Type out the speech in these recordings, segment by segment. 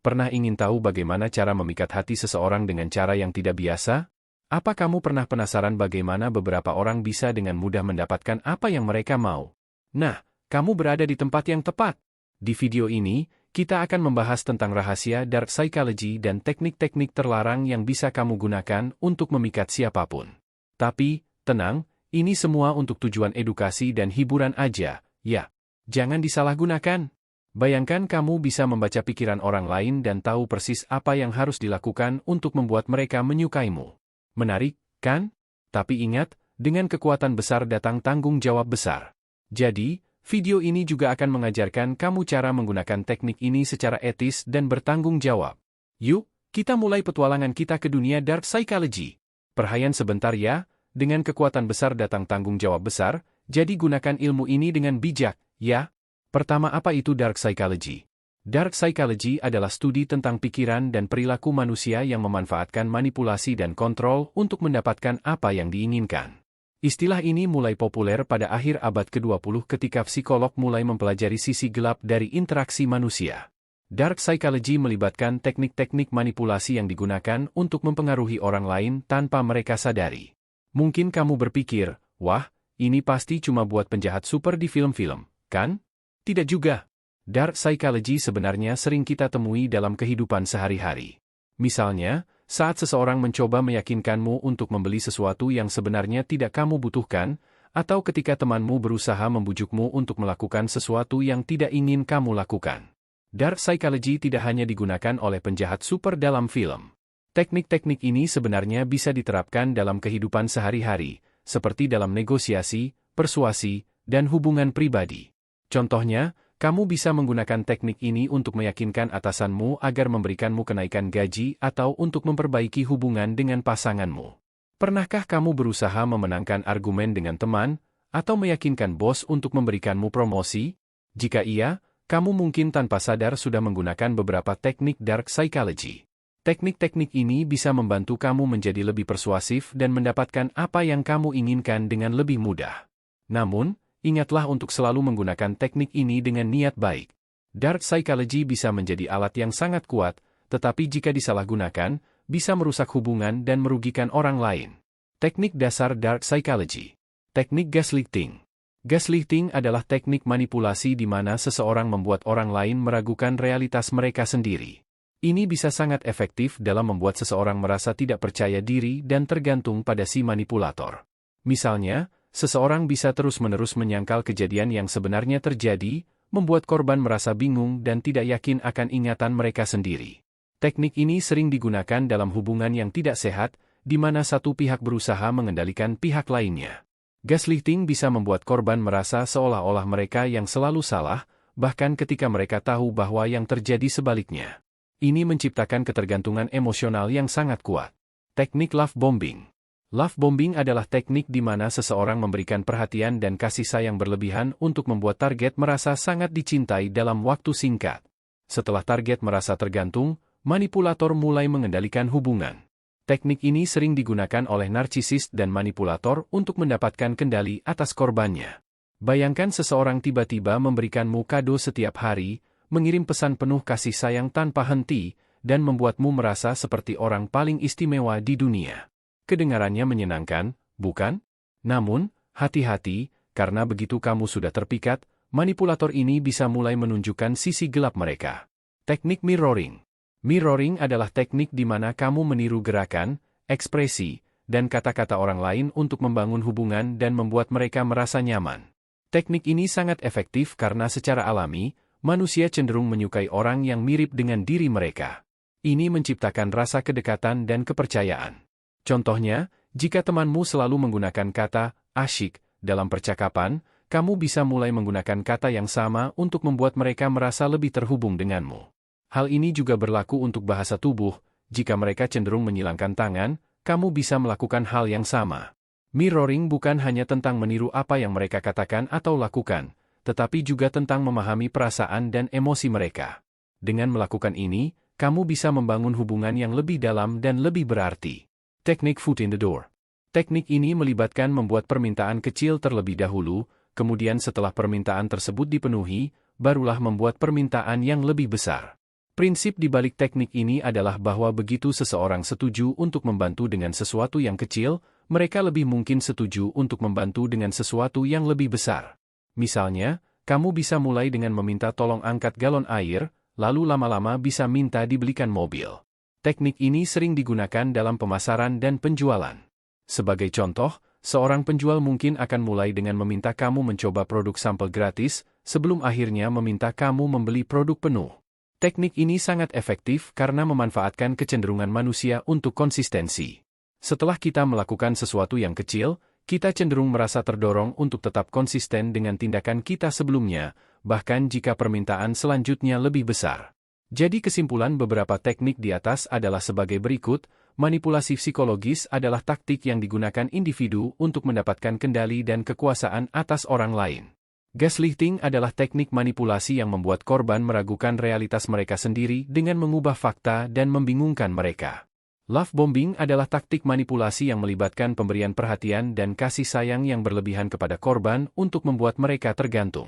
Pernah ingin tahu bagaimana cara memikat hati seseorang dengan cara yang tidak biasa? Apa kamu pernah penasaran bagaimana beberapa orang bisa dengan mudah mendapatkan apa yang mereka mau? Nah, kamu berada di tempat yang tepat. Di video ini, kita akan membahas tentang rahasia dark psychology dan teknik-teknik terlarang yang bisa kamu gunakan untuk memikat siapapun. Tapi, tenang, ini semua untuk tujuan edukasi dan hiburan aja, ya. Jangan disalahgunakan. Bayangkan kamu bisa membaca pikiran orang lain dan tahu persis apa yang harus dilakukan untuk membuat mereka menyukaimu. Menarik, kan? Tapi ingat, dengan kekuatan besar datang tanggung jawab besar. Jadi, video ini juga akan mengajarkan kamu cara menggunakan teknik ini secara etis dan bertanggung jawab. Yuk, kita mulai petualangan kita ke dunia dark psychology. Perhatian sebentar ya, dengan kekuatan besar datang tanggung jawab besar, jadi gunakan ilmu ini dengan bijak, ya. Pertama, apa itu dark psychology? Dark psychology adalah studi tentang pikiran dan perilaku manusia yang memanfaatkan manipulasi dan kontrol untuk mendapatkan apa yang diinginkan. Istilah ini mulai populer pada akhir abad ke-20 ketika psikolog mulai mempelajari sisi gelap dari interaksi manusia. Dark psychology melibatkan teknik-teknik manipulasi yang digunakan untuk mempengaruhi orang lain tanpa mereka sadari. Mungkin kamu berpikir, wah, ini pasti cuma buat penjahat super di film-film, kan? Tidak juga. Dark psychology sebenarnya sering kita temui dalam kehidupan sehari-hari. Misalnya, saat seseorang mencoba meyakinkanmu untuk membeli sesuatu yang sebenarnya tidak kamu butuhkan, atau ketika temanmu berusaha membujukmu untuk melakukan sesuatu yang tidak ingin kamu lakukan. Dark psychology tidak hanya digunakan oleh penjahat super dalam film. Teknik-teknik ini sebenarnya bisa diterapkan dalam kehidupan sehari-hari, seperti dalam negosiasi, persuasi, dan hubungan pribadi. Contohnya, kamu bisa menggunakan teknik ini untuk meyakinkan atasanmu agar memberikanmu kenaikan gaji atau untuk memperbaiki hubungan dengan pasanganmu. Pernahkah kamu berusaha memenangkan argumen dengan teman, atau meyakinkan bos untuk memberikanmu promosi? Jika iya, kamu mungkin tanpa sadar sudah menggunakan beberapa teknik dark psychology. Teknik-teknik ini bisa membantu kamu menjadi lebih persuasif dan mendapatkan apa yang kamu inginkan dengan lebih mudah. Namun, ingatlah untuk selalu menggunakan teknik ini dengan niat baik. Dark psychology bisa menjadi alat yang sangat kuat, tetapi jika disalahgunakan, bisa merusak hubungan dan merugikan orang lain. Teknik dasar dark psychology. Teknik gaslighting. Gaslighting adalah teknik manipulasi di mana seseorang membuat orang lain meragukan realitas mereka sendiri. Ini bisa sangat efektif dalam membuat seseorang merasa tidak percaya diri dan tergantung pada si manipulator. Misalnya, seseorang bisa terus-menerus menyangkal kejadian yang sebenarnya terjadi, membuat korban merasa bingung dan tidak yakin akan ingatan mereka sendiri. Teknik ini sering digunakan dalam hubungan yang tidak sehat, di mana satu pihak berusaha mengendalikan pihak lainnya. Gaslighting bisa membuat korban merasa seolah-olah mereka yang selalu salah, bahkan ketika mereka tahu bahwa yang terjadi sebaliknya. Ini menciptakan ketergantungan emosional yang sangat kuat. Teknik love bombing. Love bombing adalah teknik di mana seseorang memberikan perhatian dan kasih sayang berlebihan untuk membuat target merasa sangat dicintai dalam waktu singkat. Setelah target merasa tergantung, manipulator mulai mengendalikan hubungan. Teknik ini sering digunakan oleh narsisis dan manipulator untuk mendapatkan kendali atas korbannya. Bayangkan seseorang tiba-tiba memberikanmu kado setiap hari, mengirim pesan penuh kasih sayang tanpa henti, dan membuatmu merasa seperti orang paling istimewa di dunia. Kedengarannya menyenangkan, bukan? Namun, hati-hati, karena begitu kamu sudah terpikat, manipulator ini bisa mulai menunjukkan sisi gelap mereka. Teknik mirroring. Mirroring adalah teknik di mana kamu meniru gerakan, ekspresi, dan kata-kata orang lain untuk membangun hubungan dan membuat mereka merasa nyaman. Teknik ini sangat efektif karena secara alami, manusia cenderung menyukai orang yang mirip dengan diri mereka. Ini menciptakan rasa kedekatan dan kepercayaan. Contohnya, jika temanmu selalu menggunakan kata asyik dalam percakapan, kamu bisa mulai menggunakan kata yang sama untuk membuat mereka merasa lebih terhubung denganmu. Hal ini juga berlaku untuk bahasa tubuh. Jika mereka cenderung menyilangkan tangan, kamu bisa melakukan hal yang sama. Mirroring bukan hanya tentang meniru apa yang mereka katakan atau lakukan, tetapi juga tentang memahami perasaan dan emosi mereka. Dengan melakukan ini, kamu bisa membangun hubungan yang lebih dalam dan lebih berarti. Teknik foot in the door. Teknik ini melibatkan membuat permintaan kecil terlebih dahulu, kemudian setelah permintaan tersebut dipenuhi, barulah membuat permintaan yang lebih besar. Prinsip di balik teknik ini adalah bahwa begitu seseorang setuju untuk membantu dengan sesuatu yang kecil, mereka lebih mungkin setuju untuk membantu dengan sesuatu yang lebih besar. Misalnya, kamu bisa mulai dengan meminta tolong angkat galon air, lalu lama-lama bisa minta dibelikan mobil. Teknik ini sering digunakan dalam pemasaran dan penjualan. Sebagai contoh, seorang penjual mungkin akan mulai dengan meminta kamu mencoba produk sampel gratis, sebelum akhirnya meminta kamu membeli produk penuh. Teknik ini sangat efektif karena memanfaatkan kecenderungan manusia untuk konsistensi. Setelah kita melakukan sesuatu yang kecil, kita cenderung merasa terdorong untuk tetap konsisten dengan tindakan kita sebelumnya, bahkan jika permintaan selanjutnya lebih besar. Jadi kesimpulan beberapa teknik di atas adalah sebagai berikut. Manipulasi psikologis adalah taktik yang digunakan individu untuk mendapatkan kendali dan kekuasaan atas orang lain. Gaslighting adalah teknik manipulasi yang membuat korban meragukan realitas mereka sendiri dengan mengubah fakta dan membingungkan mereka. Love bombing adalah taktik manipulasi yang melibatkan pemberian perhatian dan kasih sayang yang berlebihan kepada korban untuk membuat mereka tergantung.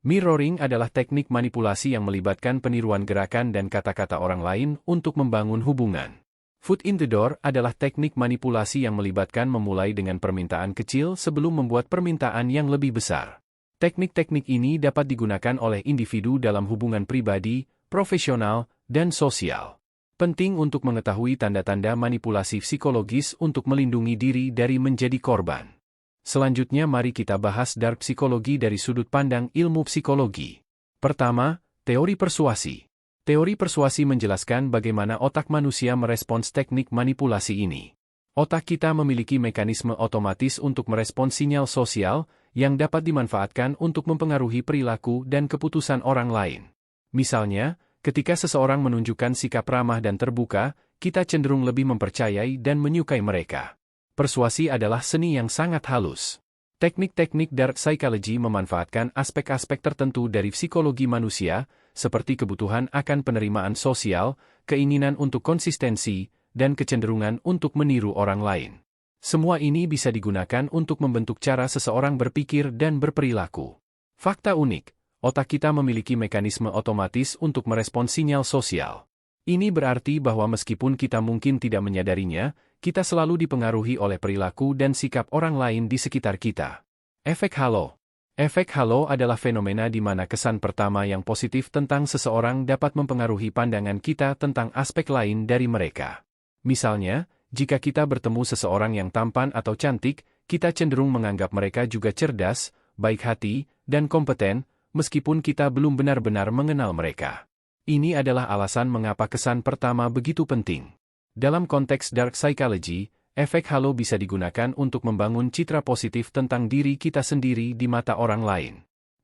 Mirroring adalah teknik manipulasi yang melibatkan peniruan gerakan dan kata-kata orang lain untuk membangun hubungan. Foot in the door adalah teknik manipulasi yang melibatkan memulai dengan permintaan kecil sebelum membuat permintaan yang lebih besar. Teknik-teknik ini dapat digunakan oleh individu dalam hubungan pribadi, profesional, dan sosial. Penting untuk mengetahui tanda-tanda manipulasi psikologis untuk melindungi diri dari menjadi korban. Selanjutnya mari kita bahas dark psikologi dari sudut pandang ilmu psikologi. Pertama, teori persuasi. Teori persuasi menjelaskan bagaimana otak manusia merespons teknik manipulasi ini. Otak kita memiliki mekanisme otomatis untuk merespons sinyal sosial yang dapat dimanfaatkan untuk mempengaruhi perilaku dan keputusan orang lain. Misalnya, ketika seseorang menunjukkan sikap ramah dan terbuka, kita cenderung lebih mempercayai dan menyukai mereka. Persuasi adalah seni yang sangat halus. Teknik-teknik dark psychology memanfaatkan aspek-aspek tertentu dari psikologi manusia, seperti kebutuhan akan penerimaan sosial, keinginan untuk konsistensi, dan kecenderungan untuk meniru orang lain. Semua ini bisa digunakan untuk membentuk cara seseorang berpikir dan berperilaku. Fakta unik, otak kita memiliki mekanisme otomatis untuk merespons sinyal sosial. Ini berarti bahwa meskipun kita mungkin tidak menyadarinya, kita selalu dipengaruhi oleh perilaku dan sikap orang lain di sekitar kita. Efek halo. Efek halo adalah fenomena di mana kesan pertama yang positif tentang seseorang dapat mempengaruhi pandangan kita tentang aspek lain dari mereka. Misalnya, jika kita bertemu seseorang yang tampan atau cantik, kita cenderung menganggap mereka juga cerdas, baik hati, dan kompeten, meskipun kita belum benar-benar mengenal mereka. Ini adalah alasan mengapa kesan pertama begitu penting. Dalam konteks dark psychology, efek halo bisa digunakan untuk membangun citra positif tentang diri kita sendiri di mata orang lain.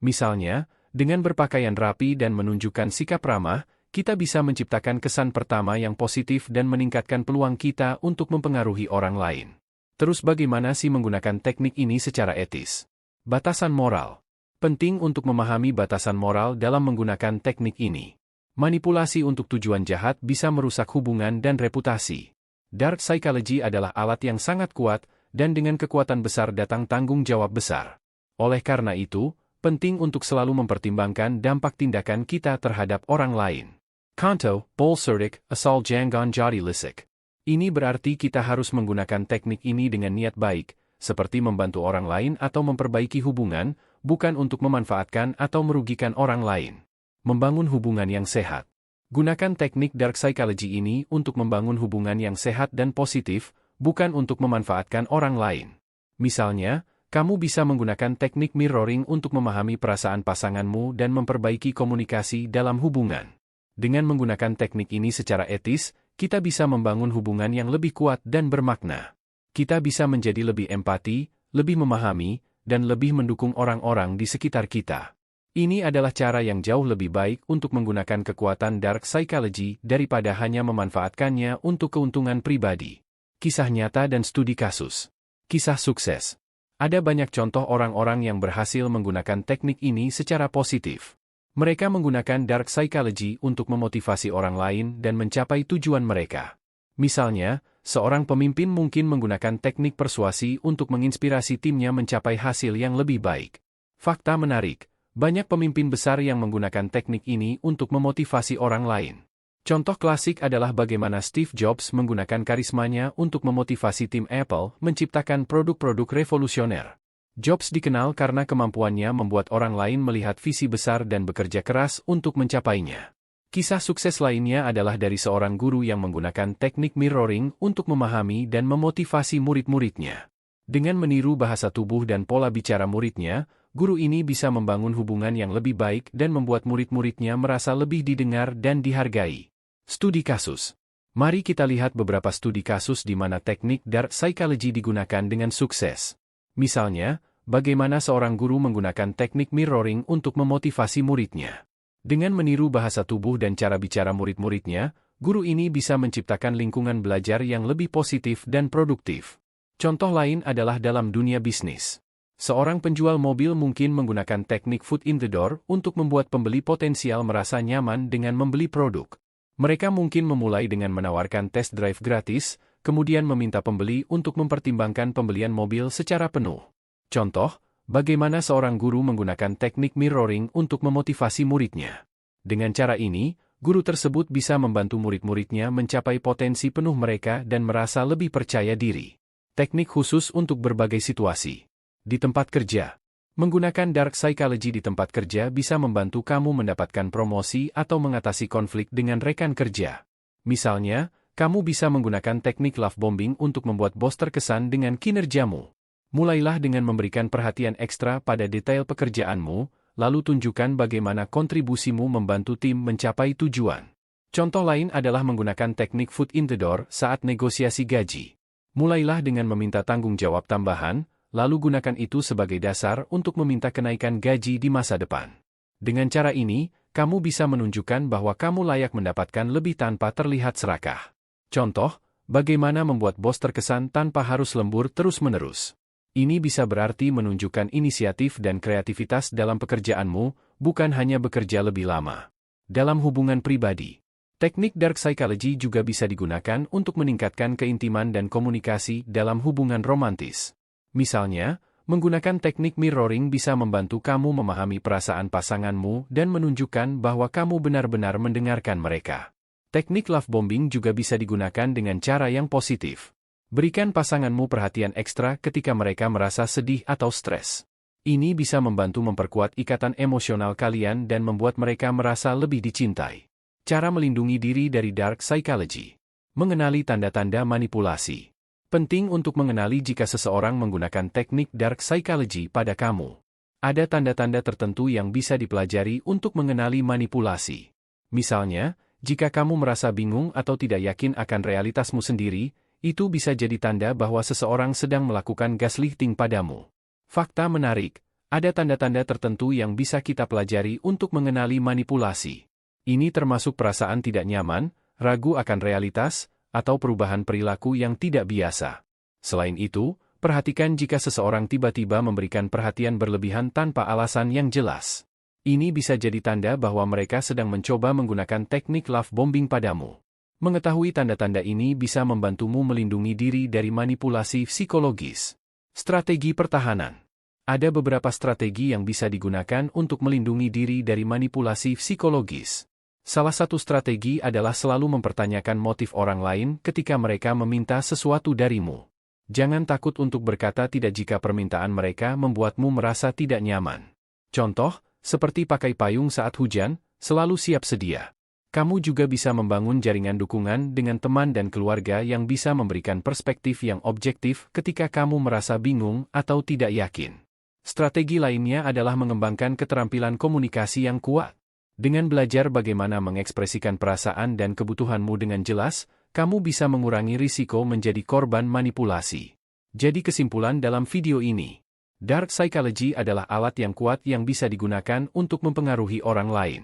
Misalnya, dengan berpakaian rapi dan menunjukkan sikap ramah, kita bisa menciptakan kesan pertama yang positif dan meningkatkan peluang kita untuk mempengaruhi orang lain. Terus bagaimana sih menggunakan teknik ini secara etis? Batasan moral. Penting untuk memahami batasan moral dalam menggunakan teknik ini. Manipulasi untuk tujuan jahat bisa merusak hubungan dan reputasi. Dark psychology adalah alat yang sangat kuat, dan dengan kekuatan besar datang tanggung jawab besar. Oleh karena itu, penting untuk selalu mempertimbangkan dampak tindakan kita terhadap orang lain. Kanto, Bolserdik, asal jangan jadi lisik. Ini berarti kita harus menggunakan teknik ini dengan niat baik, seperti membantu orang lain atau memperbaiki hubungan, bukan untuk memanfaatkan atau merugikan orang lain. Membangun hubungan yang sehat. Gunakan teknik dark psychology ini untuk membangun hubungan yang sehat dan positif, bukan untuk memanfaatkan orang lain. Misalnya, kamu bisa menggunakan teknik mirroring untuk memahami perasaan pasanganmu dan memperbaiki komunikasi dalam hubungan. Dengan menggunakan teknik ini secara etis, kita bisa membangun hubungan yang lebih kuat dan bermakna. Kita bisa menjadi lebih empati, lebih memahami, dan lebih mendukung orang-orang di sekitar kita. Ini adalah cara yang jauh lebih baik untuk menggunakan kekuatan dark psychology daripada hanya memanfaatkannya untuk keuntungan pribadi. Kisah nyata dan studi kasus. Kisah sukses. Ada banyak contoh orang-orang yang berhasil menggunakan teknik ini secara positif. Mereka menggunakan dark psychology untuk memotivasi orang lain dan mencapai tujuan mereka. Misalnya, seorang pemimpin mungkin menggunakan teknik persuasi untuk menginspirasi timnya mencapai hasil yang lebih baik. Fakta menarik, banyak pemimpin besar yang menggunakan teknik ini untuk memotivasi orang lain. Contoh klasik adalah bagaimana Steve Jobs menggunakan karismanya untuk memotivasi tim Apple menciptakan produk-produk revolusioner. Jobs dikenal karena kemampuannya membuat orang lain melihat visi besar dan bekerja keras untuk mencapainya. Kisah sukses lainnya adalah dari seorang guru yang menggunakan teknik mirroring untuk memahami dan memotivasi murid-muridnya. Dengan meniru bahasa tubuh dan pola bicara muridnya, guru ini bisa membangun hubungan yang lebih baik dan membuat murid-muridnya merasa lebih didengar dan dihargai. Studi kasus. Mari kita lihat beberapa studi kasus di mana teknik dark psychology digunakan dengan sukses. Misalnya, bagaimana seorang guru menggunakan teknik mirroring untuk memotivasi muridnya. Dengan meniru bahasa tubuh dan cara bicara murid-muridnya, guru ini bisa menciptakan lingkungan belajar yang lebih positif dan produktif. Contoh lain adalah dalam dunia bisnis. Seorang penjual mobil mungkin menggunakan teknik foot in the door untuk membuat pembeli potensial merasa nyaman dengan membeli produk. Mereka mungkin memulai dengan menawarkan test drive gratis, kemudian meminta pembeli untuk mempertimbangkan pembelian mobil secara penuh. Contoh, bagaimana seorang guru menggunakan teknik mirroring untuk memotivasi muridnya. Dengan cara ini, guru tersebut bisa membantu murid-muridnya mencapai potensi penuh mereka dan merasa lebih percaya diri. Teknik khusus untuk berbagai situasi. Di tempat kerja. Menggunakan dark psychology di tempat kerja bisa membantu kamu mendapatkan promosi atau mengatasi konflik dengan rekan kerja. Misalnya, kamu bisa menggunakan teknik love bombing untuk membuat bos terkesan dengan kinerjamu. Mulailah dengan memberikan perhatian ekstra pada detail pekerjaanmu, lalu tunjukkan bagaimana kontribusimu membantu tim mencapai tujuan. Contoh lain adalah menggunakan teknik foot in the door saat negosiasi gaji. Mulailah dengan meminta tanggung jawab tambahan, lalu gunakan itu sebagai dasar untuk meminta kenaikan gaji di masa depan. Dengan cara ini, kamu bisa menunjukkan bahwa kamu layak mendapatkan lebih tanpa terlihat serakah. Contoh, bagaimana membuat bos terkesan tanpa harus lembur terus-menerus. Ini bisa berarti menunjukkan inisiatif dan kreativitas dalam pekerjaanmu, bukan hanya bekerja lebih lama. Dalam hubungan pribadi, teknik dark psychology juga bisa digunakan untuk meningkatkan keintiman dan komunikasi dalam hubungan romantis. Misalnya, menggunakan teknik mirroring bisa membantu kamu memahami perasaan pasanganmu dan menunjukkan bahwa kamu benar-benar mendengarkan mereka. Teknik love bombing juga bisa digunakan dengan cara yang positif. Berikan pasanganmu perhatian ekstra ketika mereka merasa sedih atau stres. Ini bisa membantu memperkuat ikatan emosional kalian dan membuat mereka merasa lebih dicintai. Cara melindungi diri dari dark psychology. Mengenali tanda-tanda manipulasi. Penting untuk mengenali jika seseorang menggunakan teknik dark psychology pada kamu. Ada tanda-tanda tertentu yang bisa dipelajari untuk mengenali manipulasi. Misalnya, jika kamu merasa bingung atau tidak yakin akan realitasmu sendiri, itu bisa jadi tanda bahwa seseorang sedang melakukan gaslighting padamu. Fakta menarik, ada tanda-tanda tertentu yang bisa kita pelajari untuk mengenali manipulasi. Ini termasuk perasaan tidak nyaman, ragu akan realitas, atau perubahan perilaku yang tidak biasa. Selain itu, perhatikan jika seseorang tiba-tiba memberikan perhatian berlebihan tanpa alasan yang jelas. Ini bisa jadi tanda bahwa mereka sedang mencoba menggunakan teknik love bombing padamu. Mengetahui tanda-tanda ini bisa membantumu melindungi diri dari manipulasi psikologis. Strategi pertahanan. Ada beberapa strategi yang bisa digunakan untuk melindungi diri dari manipulasi psikologis. Salah satu strategi adalah selalu mempertanyakan motif orang lain ketika mereka meminta sesuatu darimu. Jangan takut untuk berkata tidak jika permintaan mereka membuatmu merasa tidak nyaman. Contoh, seperti pakai payung saat hujan, selalu siap sedia. Kamu juga bisa membangun jaringan dukungan dengan teman dan keluarga yang bisa memberikan perspektif yang objektif ketika kamu merasa bingung atau tidak yakin. Strategi lainnya adalah mengembangkan keterampilan komunikasi yang kuat. Dengan belajar bagaimana mengekspresikan perasaan dan kebutuhanmu dengan jelas, kamu bisa mengurangi risiko menjadi korban manipulasi. Jadi kesimpulan dalam video ini, dark psychology adalah alat yang kuat yang bisa digunakan untuk mempengaruhi orang lain.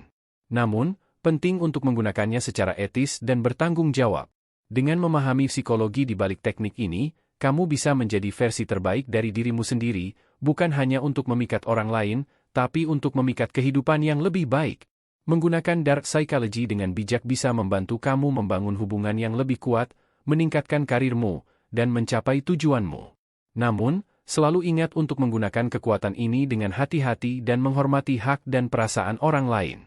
Namun, penting untuk menggunakannya secara etis dan bertanggung jawab. Dengan memahami psikologi di balik teknik ini, kamu bisa menjadi versi terbaik dari dirimu sendiri, bukan hanya untuk memikat orang lain, tapi untuk memikat kehidupan yang lebih baik. Menggunakan dark psychology dengan bijak bisa membantu kamu membangun hubungan yang lebih kuat, meningkatkan karirmu, dan mencapai tujuanmu. Namun, selalu ingat untuk menggunakan kekuatan ini dengan hati-hati dan menghormati hak dan perasaan orang lain.